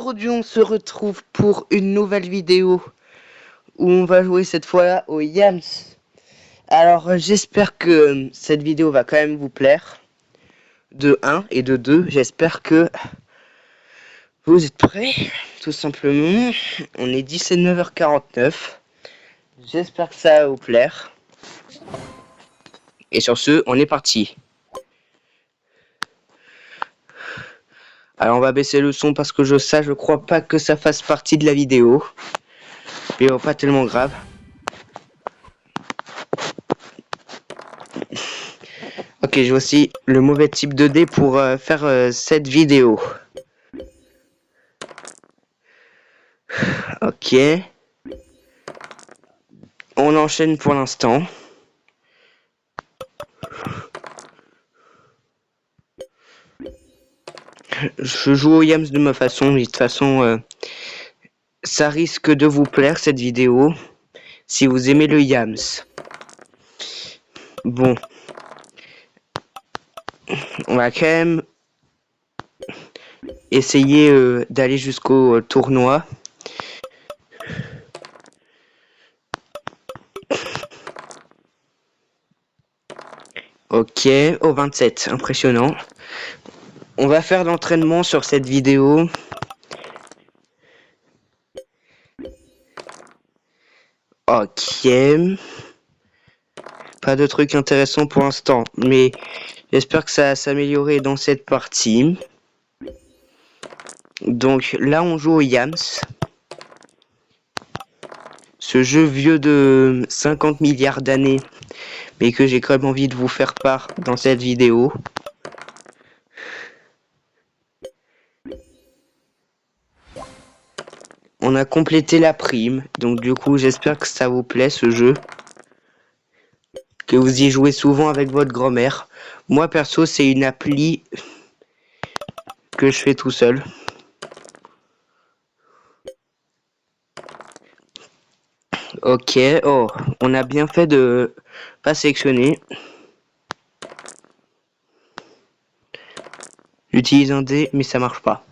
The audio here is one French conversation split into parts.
Aujourd'hui on se retrouve pour une nouvelle vidéo où on va jouer cette fois-là au Yams. Alors j'espère que cette vidéo va quand même vous plaire. De 1 et de 2, j'espère que vous êtes prêts. Tout simplement, on est 19h49. J'espère que ça va vous plaire. Et sur ce, on est parti. Alors on va baisser le son parce que je crois pas que ça fasse partie de la vidéo. Mais pas tellement grave. Ok, j'ai aussi le mauvais type de dé pour faire cette vidéo. Ok. On enchaîne pour l'instant. Je joue au Yams de ma façon, mais de toute façon, ça risque de vous plaire cette vidéo si vous aimez le Yams. Bon. On va quand même essayer d'aller jusqu'au tournoi. Ok, au 27, impressionnant. On va faire l'entraînement sur cette vidéo. Ok. Pas de trucs intéressants pour l'instant, mais j'espère que ça va s'améliorer dans cette partie. Donc là, on joue au Yams. Ce jeu vieux de 50 milliards d'années, mais que j'ai quand même envie de vous faire part dans cette vidéo. On a complété la prime, donc du coup j'espère que ça vous plaît ce jeu. Que vous y jouez souvent avec votre grand-mère. Moi perso c'est une appli que je fais tout seul. Ok, oh, on a bien fait de pas sélectionner. J'utilise un dé mais ça marche pas.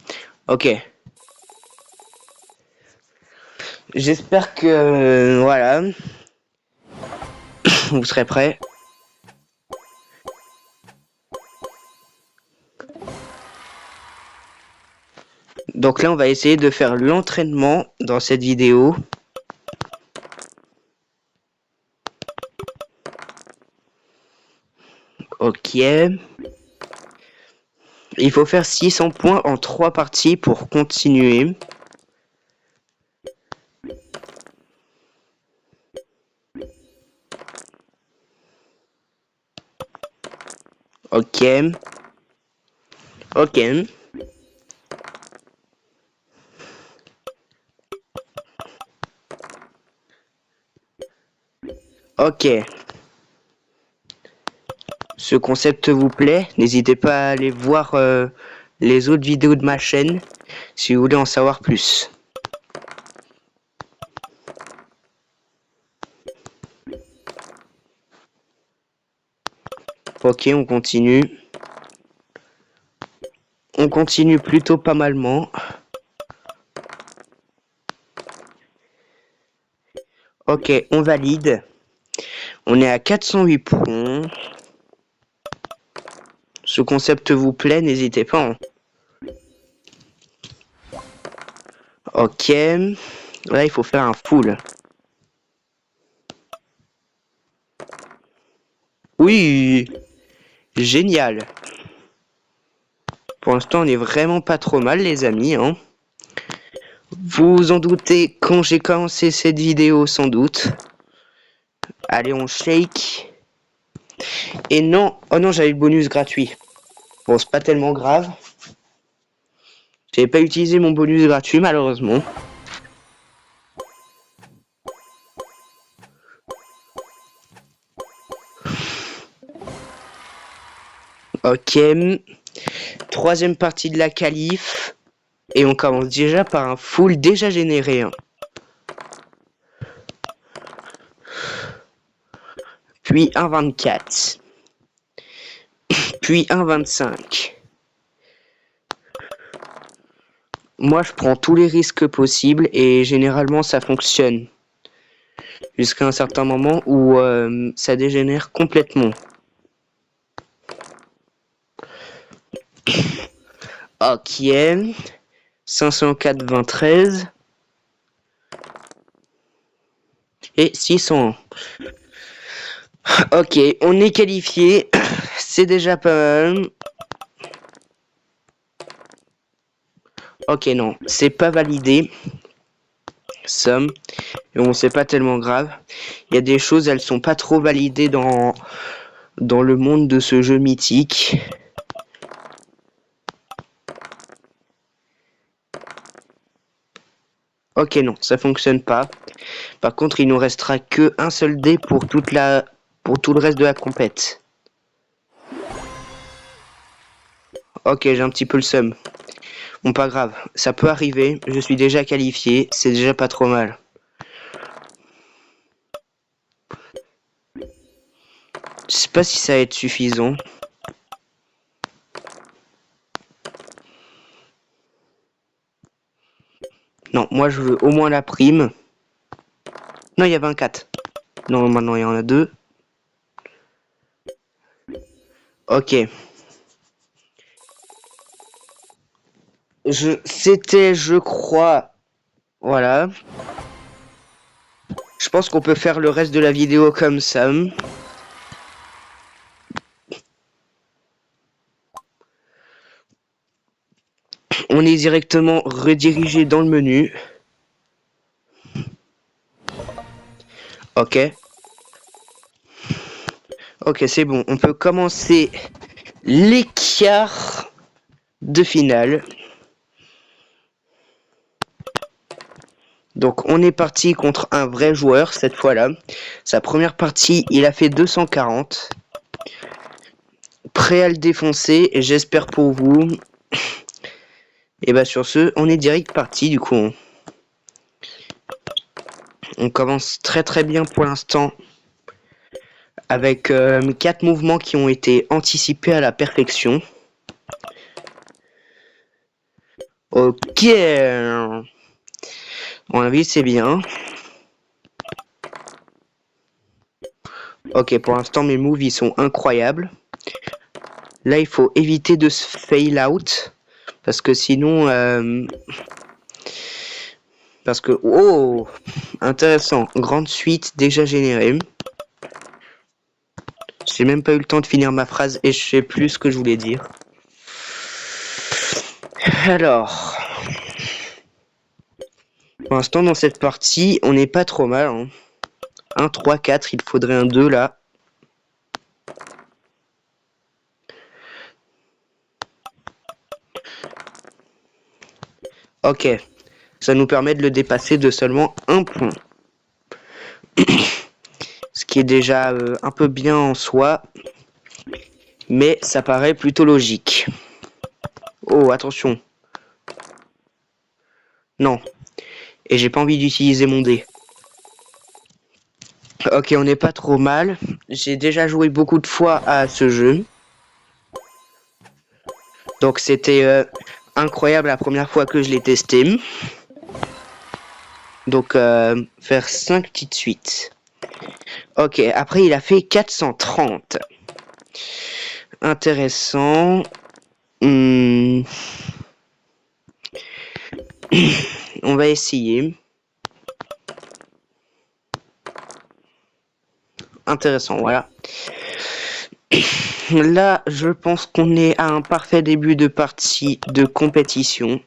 Ok. J'espère que voilà. Vous serez prêts. Donc là on va essayer de faire l'entraînement dans cette vidéo. Ok. Il faut faire 600 points en 3 parties pour continuer. Ok. Ok. Ok. Ce concept vous plaît? N'hésitez pas à aller voir les autres vidéos de ma chaîne si vous voulez en savoir plus. Ok, on continue. On continue plutôt pas malement. Ok, on valide. On est à 408 points. Ce concept vous plaît? N'hésitez pas. Hein. Ok. Là, il faut faire un full. Oui. Génial. Pour l'instant, on est vraiment pas trop mal, les amis. Hein. Vous vous en doutez quand j'ai commencé cette vidéo, sans doute. Allez, on shake. Et non, oh non, j'avais le bonus gratuit. Bon, c'est pas tellement grave. J'avais pas utilisé mon bonus gratuit, malheureusement. Ok. Troisième partie de la qualif. Et on commence déjà par un full déjà généré. Hein. Puis un 24. Puis un 25. moi je prends tous les risques possibles et généralement ça fonctionne. Jusqu'à un certain moment où ça dégénère complètement. Ok. 504,23 et 601. Ok, on est qualifié. C'est déjà pas mal. Ok, non, c'est pas validé. Somme. Et bon, c'est pas tellement grave. Il y a des choses, elles sont pas trop validées dans le monde de ce jeu mythique. Ok, non, ça fonctionne pas. Par contre, il nous restera que un seul dé pour tout le reste de la compète. Ok, j'ai un petit peu le seum. Bon, pas grave, ça peut arriver. Je suis déjà qualifié, c'est déjà pas trop mal. Je sais pas si ça va être suffisant. Non, moi je veux au moins la prime. Non, il y a 24. Non, maintenant il y en a 2. Ok. C'était, je crois... Voilà. Je pense qu'on peut faire le reste de la vidéo comme ça. On est directement redirigé dans le menu. Ok. Ok, c'est bon. On peut commencer les quarts de finale. Donc on est parti contre un vrai joueur cette fois-là. Sa première partie, il a fait 240. Prêt à le défoncer, j'espère pour vous. Et bah sur ce, on est direct parti du coup. On commence très très bien pour l'instant. Avec 4 mouvements qui ont été anticipés à la perfection. Ok. À mon avis, c'est bien. Ok, pour l'instant, mes moves, ils sont incroyables. Là, il faut éviter de se fail out. Parce que sinon... Parce que... Oh, intéressant. Grande suite déjà générée. J'ai même pas eu le temps de finir ma phrase et je sais plus ce que je voulais dire. Alors... Pour l'instant, dans cette partie, on n'est pas trop mal. Hein. 1, 3, 4, il faudrait un 2 là. Ok, ça nous permet de le dépasser de seulement 1 point. Ce qui est déjà un peu bien en soi. Mais ça paraît plutôt logique. Oh, attention. Non. Et j'ai pas envie d'utiliser mon dé. Ok, on n'est pas trop mal. J'ai déjà joué beaucoup de fois à ce jeu. Donc c'était incroyable la première fois que je l'ai testé. Donc faire 5 petites suites. Ok, après il a fait 430. Intéressant. On va essayer. Intéressant, voilà. Là, je pense qu'on est à un parfait début de partie de compétition.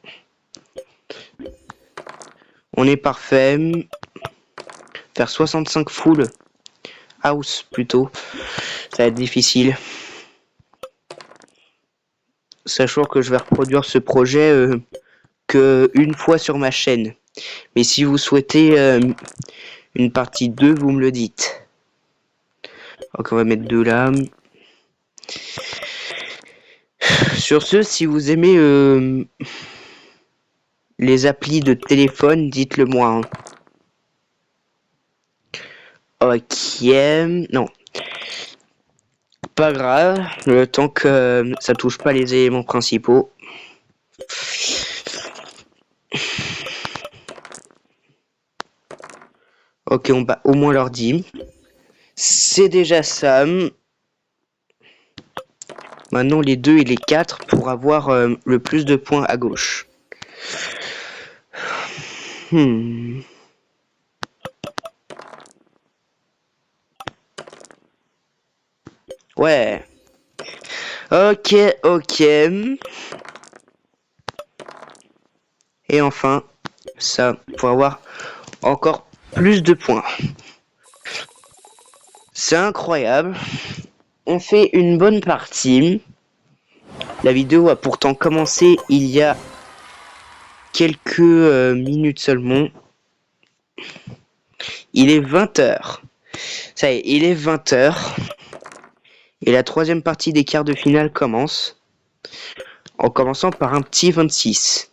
On est parfait. Faire 65 full house plutôt. Ça va être difficile. Sachant que je vais reproduire ce projet que une fois sur ma chaîne. Mais si vous souhaitez une partie 2, vous me le dites. Ok, on va mettre 2 là. Sur ce, si vous aimez les applis de téléphone, dites-le moi. Hein. Ok, non. Pas grave, le temps que ça touche pas les éléments principaux. Ok, on bat au moins leur 10. C'est déjà ça. Maintenant les 2 et les 4 pour avoir le plus de points à gauche. Ouais. Ok, ok. Et enfin, ça, pour avoir encore plus de points. C'est incroyable. On fait une bonne partie. La vidéo a pourtant commencé il y a quelques minutes seulement. Il est 20h. Ça y est, il est 20h. Et la troisième partie des quarts de finale commence. En commençant par un petit 26.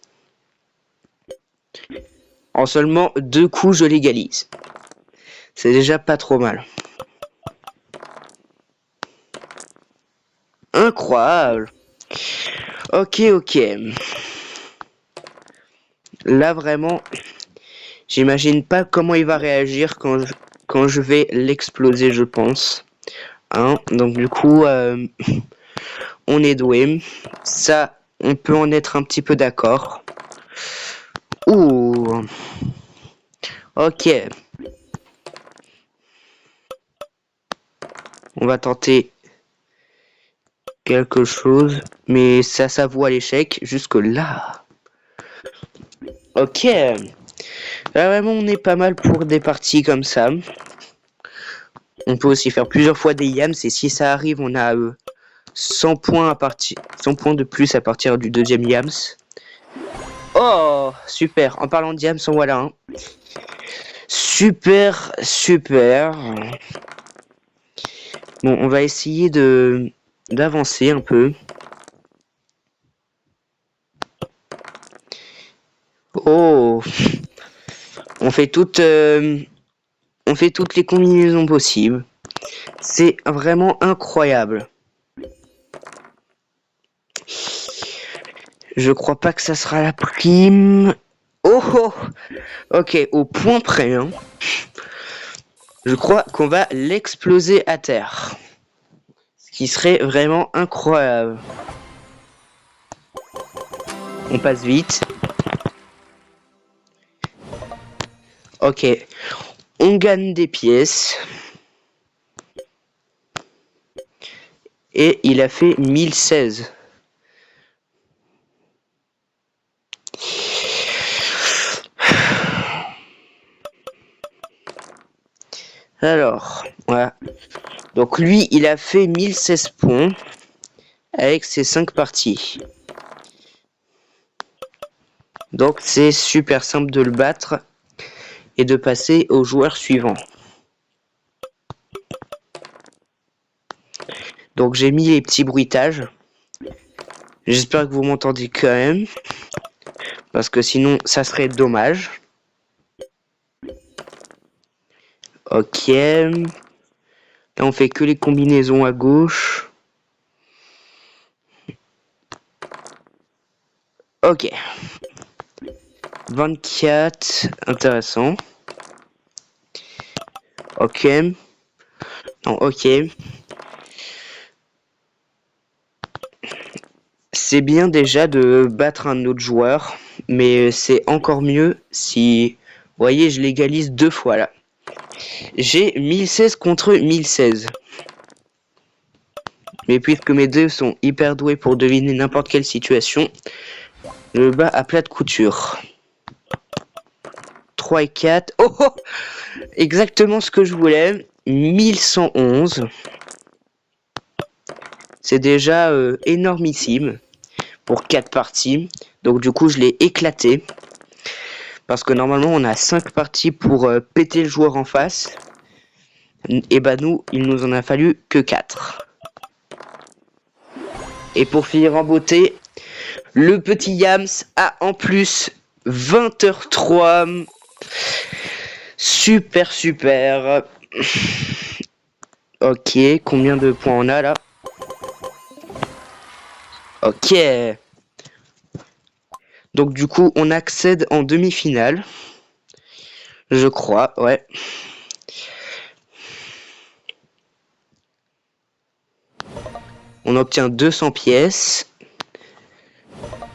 En seulement 2 coups, je l'égalise. C'est déjà pas trop mal. Incroyable. Ok, ok. Là, vraiment, j'imagine pas comment il va réagir quand je vais l'exploser, je pense. Hein, donc du coup, on est doué. Ça, on peut en être un petit peu d'accord. Ouh. Ok. On va tenter quelque chose, mais ça s'avoue à l'échec jusque là. Ok. Là, vraiment, on est pas mal pour des parties comme ça. On peut aussi faire plusieurs fois des yams, et si ça arrive, on a 100 points de plus à partir du deuxième yams. Oh, super. En parlant de yams, en voilà un. Super, super. Bon, on va essayer d'avancer un peu. Oh, on fait toutes les combinaisons possibles. C'est vraiment incroyable. Je crois pas que ça sera la prime. Oh, oh. Ok, au point près. Hein. Je crois qu'on va l'exploser à terre. Ce qui serait vraiment incroyable. On passe vite. Ok. On gagne des pièces. Et il a fait 1016. Alors, voilà. Donc lui, il a fait 1016 points avec ses 5 parties. Donc c'est super simple de le battre et de passer au joueur suivant. Donc j'ai mis les petits bruitages. J'espère que vous m'entendez quand même. Parce que sinon, ça serait dommage. Ok. Là, on fait que les combinaisons à gauche. Ok. 24. Intéressant. Ok. Non, ok. C'est bien déjà de battre un autre joueur. Mais c'est encore mieux si... Vous voyez, je l'égalise 2 fois là. J'ai 1016 contre 1016. Mais puisque mes deux sont hyper doués pour deviner n'importe quelle situation, je le bats à plat de couture. 3 et 4. Oh, oh, exactement ce que je voulais. 1111. C'est déjà énormissime pour 4 parties. Donc du coup, je l'ai éclaté. Parce que normalement, on a 5 parties pour péter le joueur en face. Et bah nous, il nous en a fallu que 4. Et pour finir en beauté, le petit Yams a en plus 20h03. Super, super. Ok, combien de points on a là? Ok. Donc du coup, on accède en demi-finale. Je crois, ouais. On obtient 200 pièces.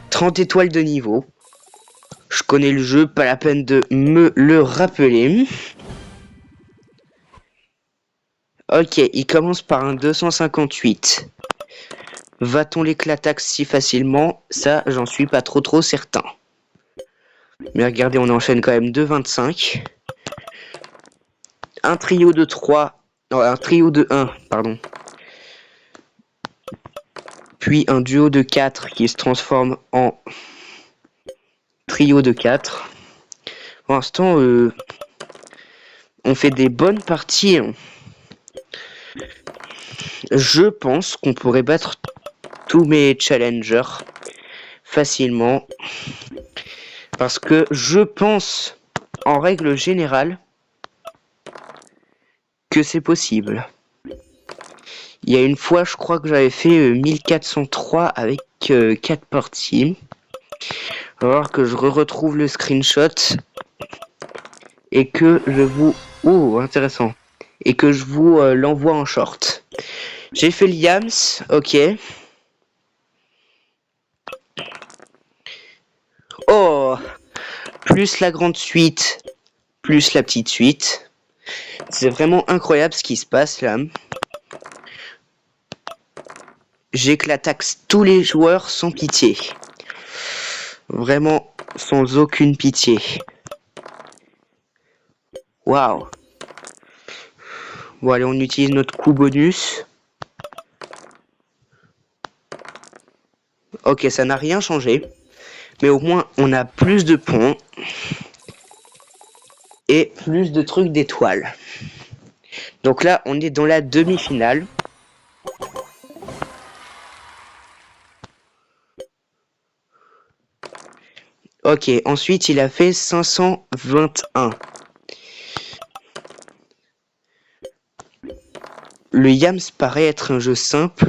30 étoiles de niveau. Je connais le jeu, pas la peine de me le rappeler. Ok, il commence par un 258. Va-t-on l'éclataxe si facilement? Ça, j'en suis pas trop certain. Mais regardez, on enchaîne quand même 2,25. Un trio de 3. Non, un trio de 1, pardon. Puis un duo de 4 qui se transforme en trio de 4. Pour l'instant, on fait des bonnes parties. Je pense qu'on pourrait battre tous mes challengers facilement. Parce que je pense, en règle générale, que c'est possible. Il y a une fois, je crois que j'avais fait 1403 avec 4 parties. Alors que je retrouve le screenshot et que je vous... Oh, intéressant. Et que je vous l'envoie en short. J'ai fait le Yams, ok. Oh, plus la grande suite, plus la petite suite. C'est vraiment incroyable ce qui se passe là. J'éclataxe tous les joueurs sans pitié. Vraiment sans aucune pitié. Waouh. Bon allez, on utilise notre coup bonus. Ok, ça n'a rien changé. Mais au moins, on a plus de points. Et plus de trucs d'étoiles. Donc là, on est dans la demi-finale. Ok, ensuite il a fait 521. Le Yams paraît être un jeu simple,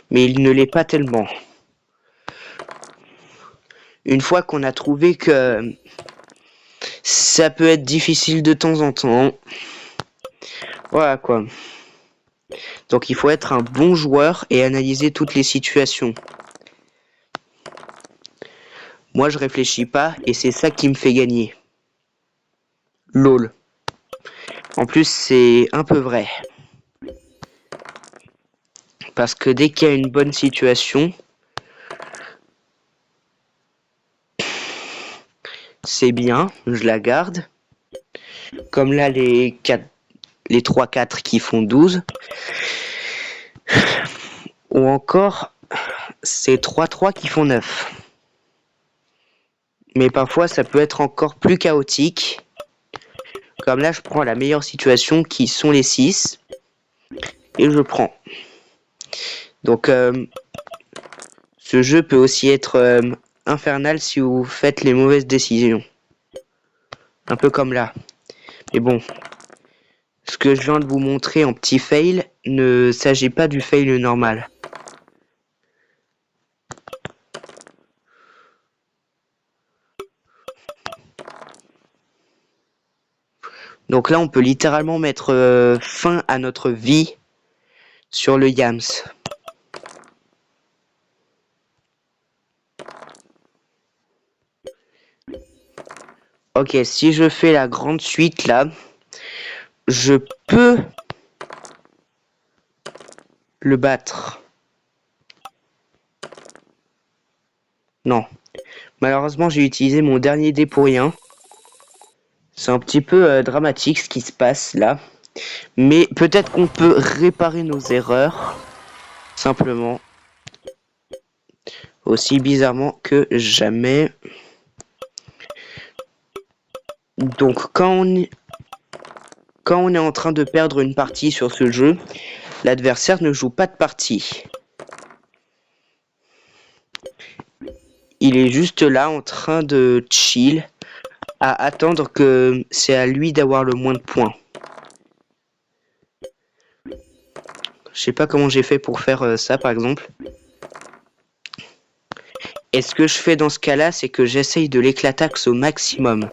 mais il ne l'est pas tellement. Une fois qu'on a trouvé que ça peut être difficile de temps en temps, voilà quoi. Donc il faut être un bon joueur et analyser toutes les situations. Moi je réfléchis pas et c'est ça qui me fait gagner. LOL. En plus c'est un peu vrai. Parce que dès qu'il y a une bonne situation, c'est bien, je la garde. Comme là les 3-4 qui font 12. Ou encore ces 3-3 qui font 9. Mais parfois ça peut être encore plus chaotique. Comme là je prends la meilleure situation qui sont les 6. Et je prends. Donc ce jeu peut aussi être infernal si vous faites les mauvaises décisions. Un peu comme là. Mais bon. Ce que je viens de vous montrer en petit fail ne s'agit pas du fail normal. Donc là on peut littéralement mettre fin à notre vie sur le Yams. Ok, si je fais la grande suite là, je peux le battre. Non. Malheureusement, j'ai utilisé mon dernier dé pour rien. C'est un petit peu dramatique ce qui se passe là. Mais peut-être qu'on peut réparer nos erreurs. Simplement. Aussi bizarrement que jamais. Donc quand on est en train de perdre une partie sur ce jeu, l'adversaire ne joue pas de partie. Il est juste là en train de chill, à attendre que c'est à lui d'avoir le moins de points. Je sais pas comment j'ai fait pour faire ça par exemple. Et ce que je fais dans ce cas-là, c'est que j'essaye de l'éclataxe au maximum.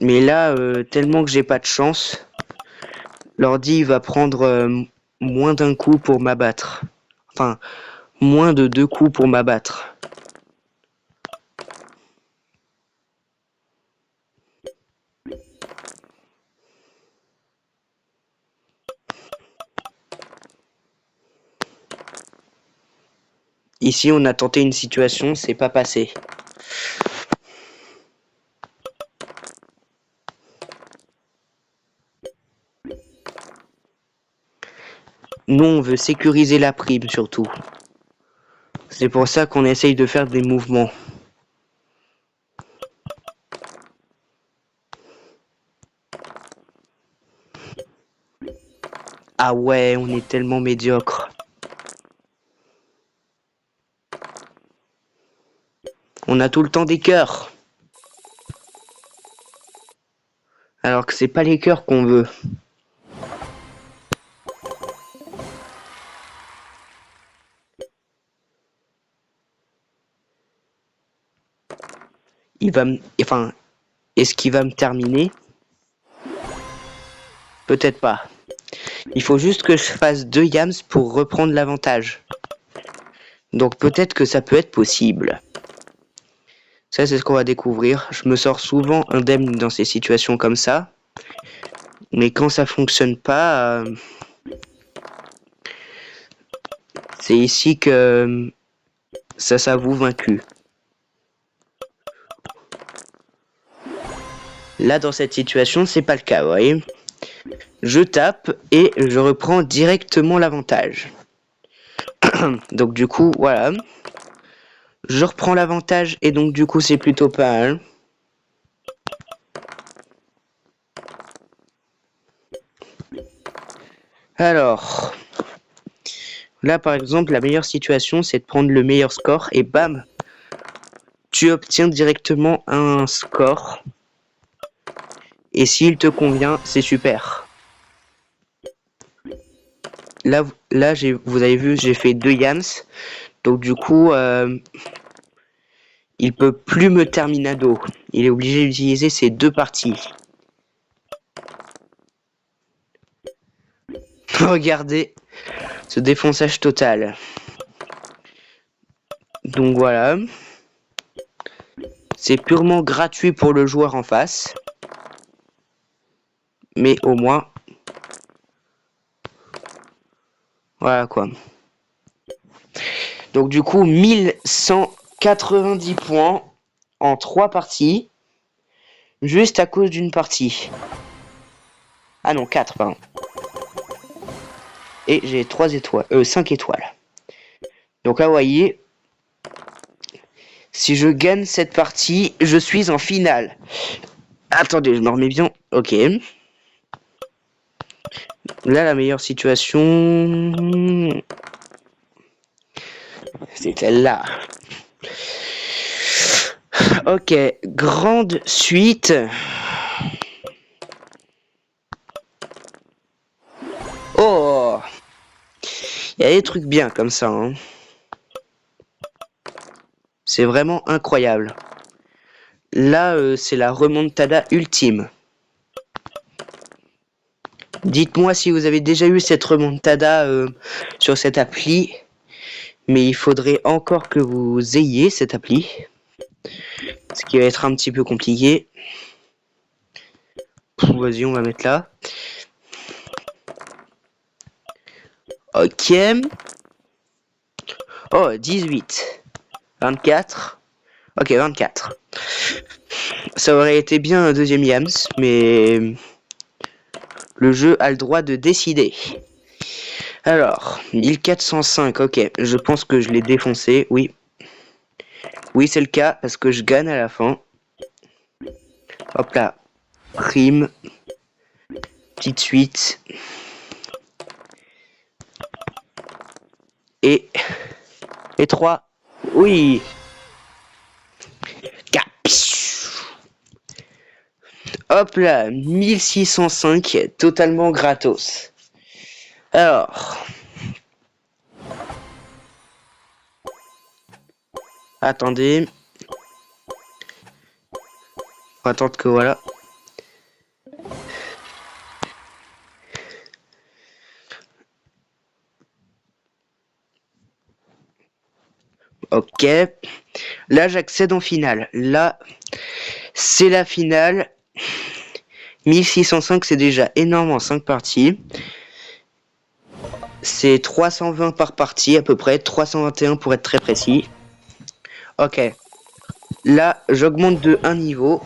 Mais là, tellement que j'ai pas de chance, l'ordi va prendre moins d'un coup pour m'abattre. Enfin, moins de 2 coups pour m'abattre. Ici, on a tenté une situation, c'est pas passé. Nous, on veut sécuriser la prime, surtout. C'est pour ça qu'on essaye de faire des mouvements. Ah ouais, on est tellement médiocre. On a tout le temps des cœurs. Alors que c'est pas les cœurs qu'on veut. Enfin, est-ce qu'il va me terminer? Peut-être pas. Il faut juste que je fasse 2 yams pour reprendre l'avantage. Donc peut-être que ça peut être possible. Ça, c'est ce qu'on va découvrir. Je me sors souvent indemne dans ces situations comme ça. Mais quand ça fonctionne pas, c'est ici que ça s'avoue vaincu. Là, dans cette situation, c'est pas le cas, vous voyez. Je tape et je reprends directement l'avantage. Donc du coup, voilà. Je reprends l'avantage et donc du coup, c'est plutôt pas mal. Alors, là par exemple, la meilleure situation, c'est de prendre le meilleur score et bam, tu obtiens directement un score. Et s'il te convient, c'est super. Là vous avez vu, j'ai fait 2 yams. Donc du coup, il peut plus me terminado. Il est obligé d'utiliser ces 2 parties. Regardez ce défonçage total. Donc voilà. C'est purement gratuit pour le joueur en face. Mais au moins... Voilà quoi. Donc du coup, 1190 points en 3 parties. Juste à cause d'une partie. Ah non, 4, pardon. Et j'ai 3 étoiles. 5 étoiles. Donc là, vous voyez... Si je gagne cette partie, je suis en finale. Attendez, je me remets bien. Ok. Là, la meilleure situation... C'est celle-là. Ok, grande suite. Oh, il y a des trucs bien comme ça. Hein. C'est vraiment incroyable. Là, c'est la remontada ultime. Dites-moi si vous avez déjà eu cette remontada sur cette appli. Mais il faudrait encore que vous ayez cette appli. Ce qui va être un petit peu compliqué. Vas-y, on va mettre là. Ok. Oh, 18. 24. Ok, 24. Ça aurait été bien un deuxième yams, mais le jeu a le droit de décider. Alors, 1405, ok, je pense que je l'ai défoncé, oui. Oui, c'est le cas, parce que je gagne à la fin. Hop là, prime, petite suite. Et 3, oui. Hop là, 1605, totalement gratos. Alors... Attendez. On va attendre que voilà. Ok. Là, j'accède en finale. Là, c'est la finale. 1605, c'est déjà énorme en 5 parties. C'est 320 par partie à peu près. 321 pour être très précis. Ok. Là, j'augmente de 1 niveau.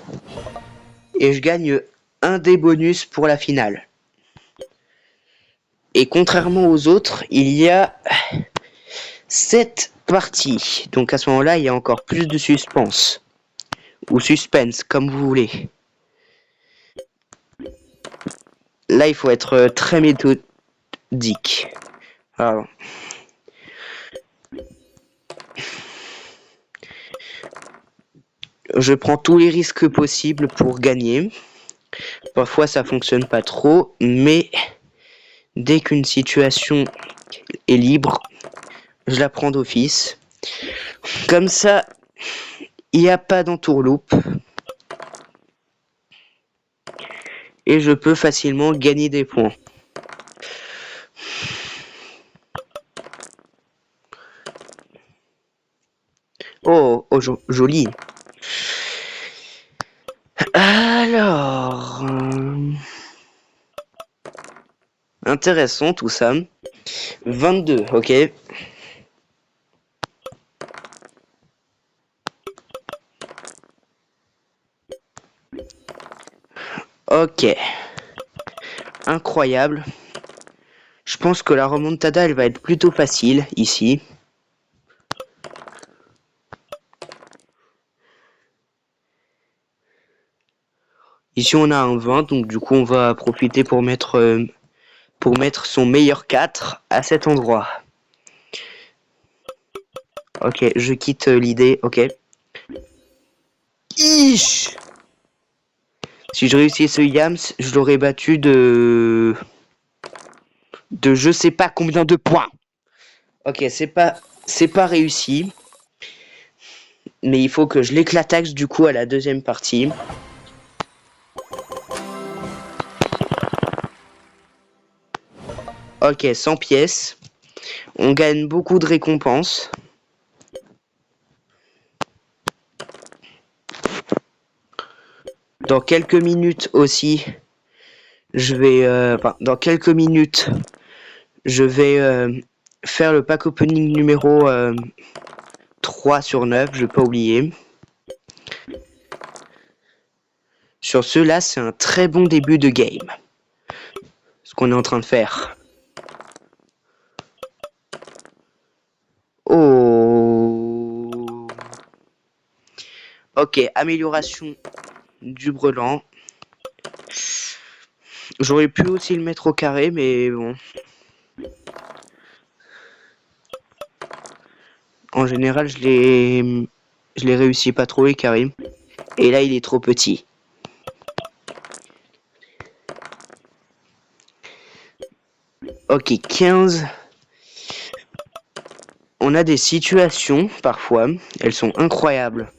Et je gagne un des bonus pour la finale. Et contrairement aux autres, il y a 7 parties. Donc à ce moment-là, il y a encore plus de suspense. Ou suspense, comme vous voulez. Là, il faut être très méthodique. Alors. Je prends tous les risques possibles pour gagner. Parfois, ça fonctionne pas trop, mais dès qu'une situation est libre, je la prends d'office. Comme ça, il n'y a pas d'entourloupe. Et je peux facilement gagner des points. Oh, joli. Alors... intéressant tout ça. 22, ok. Ok. Incroyable. Je pense que la remontada, elle va être plutôt facile, ici. Ici, on a un 20, donc du coup, on va profiter pour mettre son meilleur 4 à cet endroit. Ok, je quitte l'idée, ok. Ish! Si je réussis ce Yams, je l'aurais battu de je sais pas combien de points. Ok, c'est pas réussi. Mais il faut que je l'éclataxe du coup à la deuxième partie. Ok, 100 pièces. On gagne beaucoup de récompenses. Dans quelques minutes aussi, dans quelques minutes, je vais faire le pack opening numéro 3 sur 9, je vais pas oublier. Sur ceux-là, c'est un très bon début de game. Ce qu'on est en train de faire. Oh. Ok, amélioration du brelan. J'aurais pu aussi le mettre au carré, mais bon. En général, je l'ai réussi pas trop les carrés. Et là, il est trop petit. Ok, 15. On a des situations, parfois. Elles sont incroyables.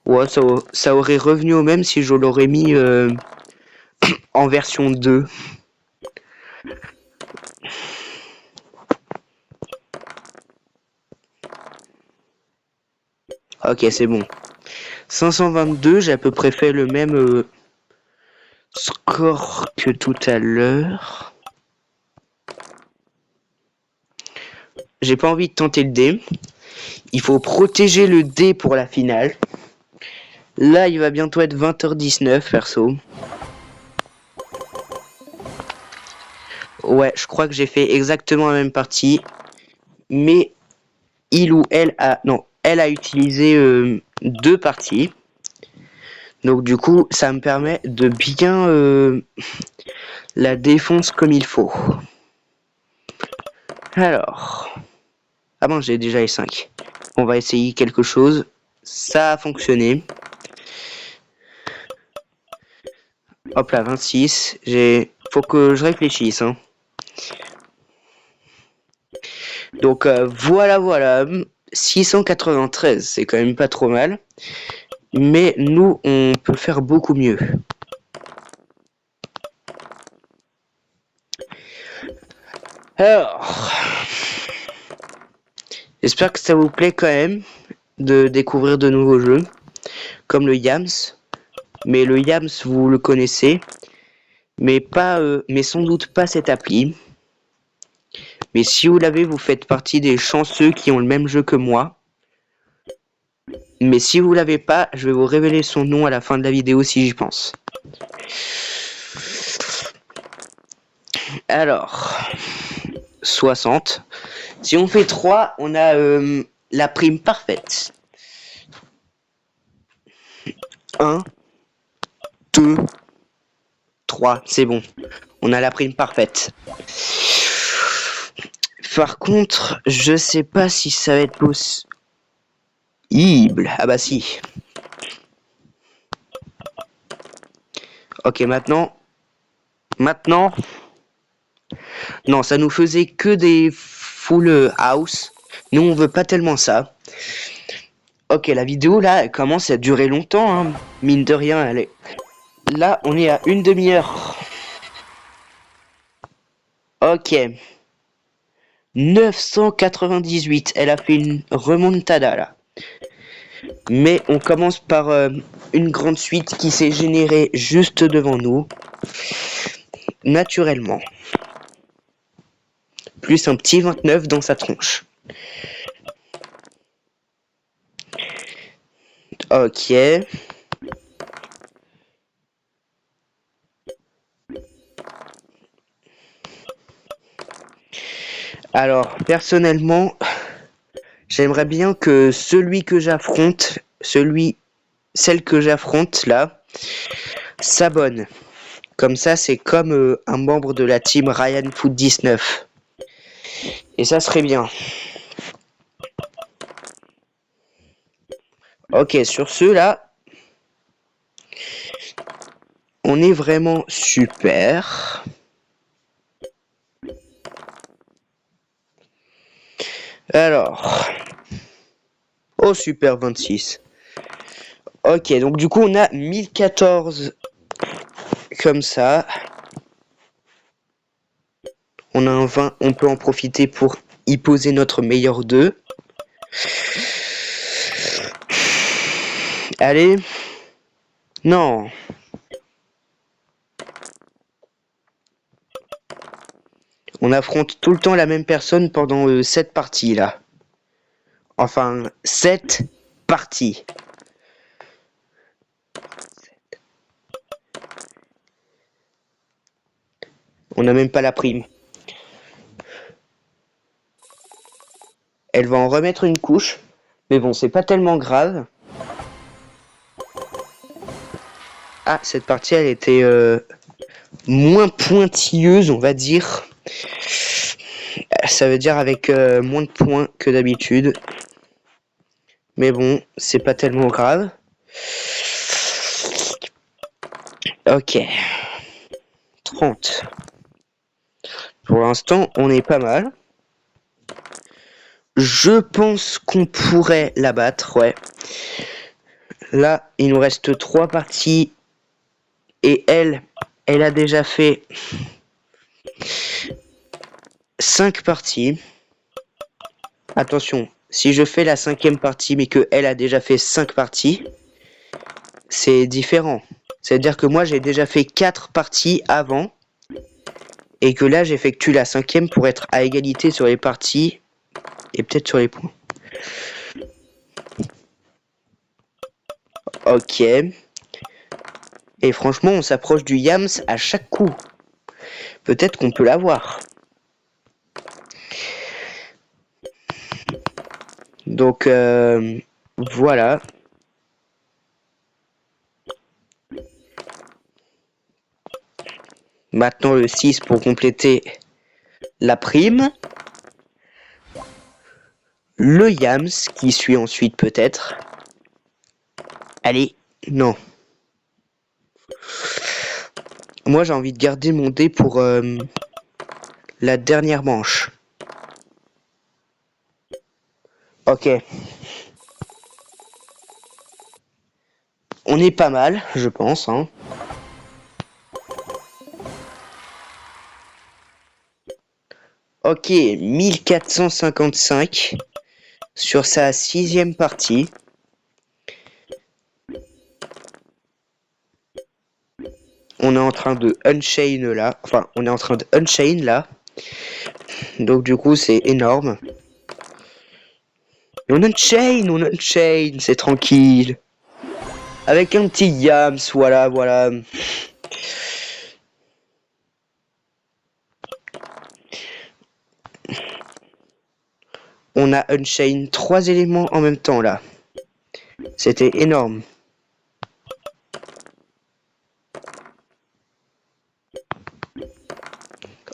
Ouais, ça aurait revenu au même si je l'aurais mis en version 2. Ok, c'est bon. 522, j'ai à peu près fait le même score que tout à l'heure. J'ai pas envie de tenter le dé. Il faut protéger le dé pour la finale. Là, il va bientôt être 20h19, perso. Ouais, je crois que j'ai fait exactement la même partie. Mais il ou elle a... Non, elle a utilisé 2 parties. Donc du coup, ça me permet de bien la défonce comme il faut. Alors... Ah bon, j'ai déjà les 5. On va essayer quelque chose. Ça a fonctionné. Hop là, 26. Faut que je réfléchisse. Hein. Donc voilà. 693, c'est quand même pas trop mal. Mais nous, on peut faire beaucoup mieux. Alors, j'espère que ça vous plaît quand même de découvrir de nouveaux jeux, comme le Yams. Mais le Yams, vous le connaissez, mais pas, mais sans doute pas cette appli. Mais si vous l'avez, vous faites partie des chanceux qui ont le même jeu que moi. Mais si vous l'avez pas, je vais vous révéler son nom à la fin de la vidéo si j'y pense. Alors, 60. Si on fait 3, on a la prime parfaite. 1, 2, 3, c'est bon. On a la prime parfaite. Par contre, je sais pas si ça va être possible. Ah bah si. Ok, maintenant. Non, ça nous faisait que des full house. Nous, on veut pas tellement ça. Ok, la vidéo, là, elle commence à durer longtemps, hein. Mine de rien, elle est... Là, on est à une demi-heure. Ok. 998. Elle a fait une remontada, là. Mais on commence par une grande suite qui s'est générée juste devant nous. Naturellement. Plus un petit 29 dans sa tronche. Ok. Alors, personnellement, j'aimerais bien que celle que j'affronte, là, s'abonne. Comme ça, c'est comme un membre de la team Ryan Foot 19. Et ça serait bien. Ok, sur ce là, on est vraiment super. Alors, oh super 26. Ok, donc du coup on a 1014 comme ça. On a un 20, on peut en profiter pour y poser notre meilleur 2. Allez. Non. On affronte tout le temps la même personne pendant 7 parties là. Enfin, 7 parties. On n'a même pas la prime. Elle va en remettre une couche. Mais bon, c'est pas tellement grave. Ah, cette partie, elle était moins pointilleuse, on va dire. Ça veut dire avec moins de points que d'habitude. Mais bon, c'est pas tellement grave. Ok. 30. Pour l'instant, on est pas mal. Je pense qu'on pourrait la battre, ouais. Là, il nous reste 3 parties. Et elle a déjà fait 5 parties. Attention, si je fais la 5e partie, mais que elle a déjà fait 5 parties, c'est différent. C'est-à-dire que moi, j'ai déjà fait 4 parties avant. Et que là, j'effectue la 5e pour être à égalité sur les parties. Et peut-être sur les points. Ok. Et franchement, on s'approche du Yams à chaque coup. Peut-être qu'on peut l'avoir. Donc, voilà. Maintenant, le 6 pour compléter la prime. Le Yams qui suit ensuite peut-être. Allez, non. Moi, j'ai envie de garder mon dé pour la dernière manche. Ok. On est pas mal, je pense. Hein. Ok, 1455 sur sa 6e partie. On est en train de unchain là. Enfin, on est en train de unchain là. Donc du coup, c'est énorme. Et on unchain, c'est tranquille. Avec un petit yams, voilà, voilà. On a unchain 3 éléments en même temps là. C'était énorme.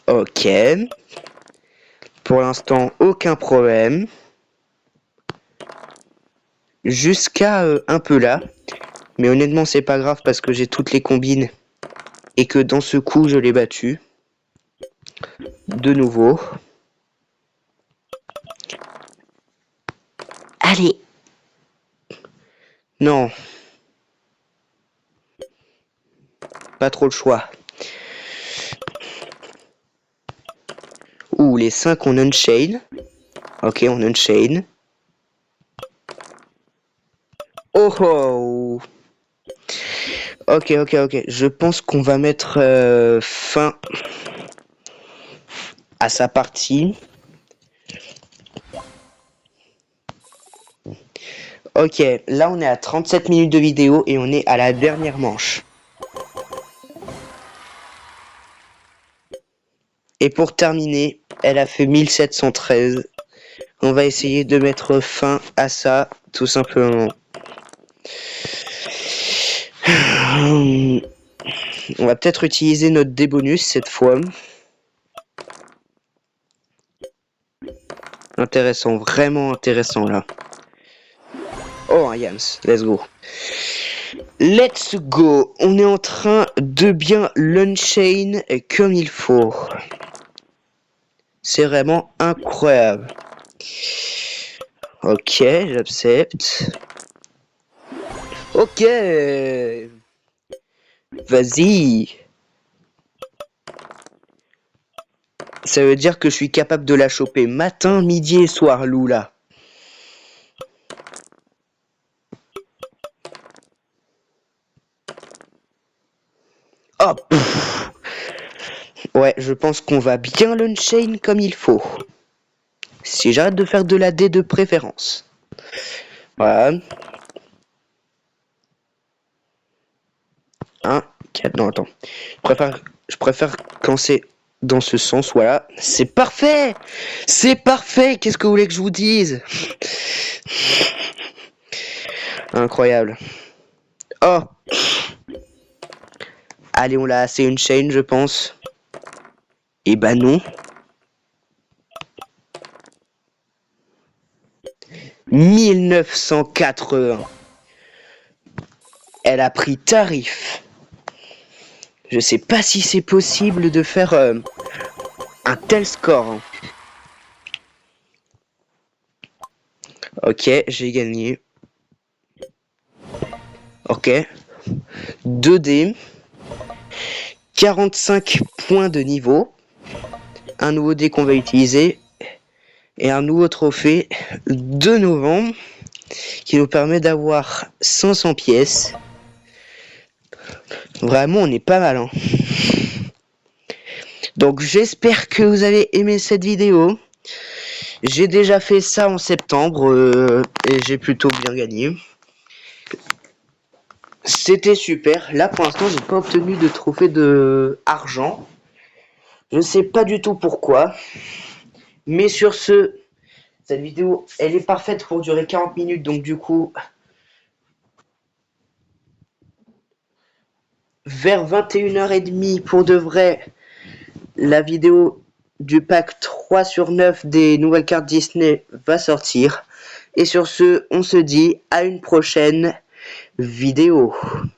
Ok. Pour l'instant, aucun problème. Jusqu'à un peu là. Mais honnêtement, c'est pas grave parce que j'ai toutes les combines. Et que dans ce coup, je l'ai battu. De nouveau. Allez. Non. Pas trop le choix. Ouh, les 5 on unchain. Ok, on unchain. Oh oh. Ok. Je pense qu'on va mettre fin à sa partie. Ok, là on est à 37 minutes de vidéo et on est à la dernière manche. Et pour terminer, elle a fait 1713. On va essayer de mettre fin à ça, tout simplement. On va peut-être utiliser notre débonus cette fois. Intéressant, vraiment intéressant là. Oh, un Yams, let's go. Let's go. On est en train de bien l'unchain comme il faut. C'est vraiment incroyable. Ok, j'accepte. Ok. Vas-y. Ça veut dire que je suis capable de la choper matin, midi et soir, Lula. Oh, pff. Ouais, je pense qu'on va bien l'unchain comme il faut. Si j'arrête de faire de la D de préférence. Voilà. 1, 4, non, attends. Je préfère quand c'est dans ce sens, voilà. C'est parfait. C'est parfait. Qu'est-ce que vous voulez que je vous dise? Incroyable. Oh. Allez, on l'a assez une chaîne, je pense. Et bah non. 1980. Elle a pris tarif. Je sais pas si c'est possible de faire un tel score. Ok, j'ai gagné. Ok. 2D. 45 points de niveau. Un nouveau dé qu'on va utiliser. Et un nouveau trophée de novembre. Qui nous permet d'avoir 500 pièces. Vraiment, on est pas mal. Hein. Donc j'espère que vous avez aimé cette vidéo. J'ai déjà fait ça en septembre et j'ai plutôt bien gagné. C'était super. Là pour l'instant j'ai pas obtenu de trophée de argent. Je sais pas du tout pourquoi. Mais sur ce, cette vidéo elle est parfaite pour durer 40 minutes. Donc du coup, vers 21h30 pour de vrai, la vidéo du pack 3 sur 9 des nouvelles cartes Disney va sortir. Et sur ce, on se dit à une prochaine vidéo.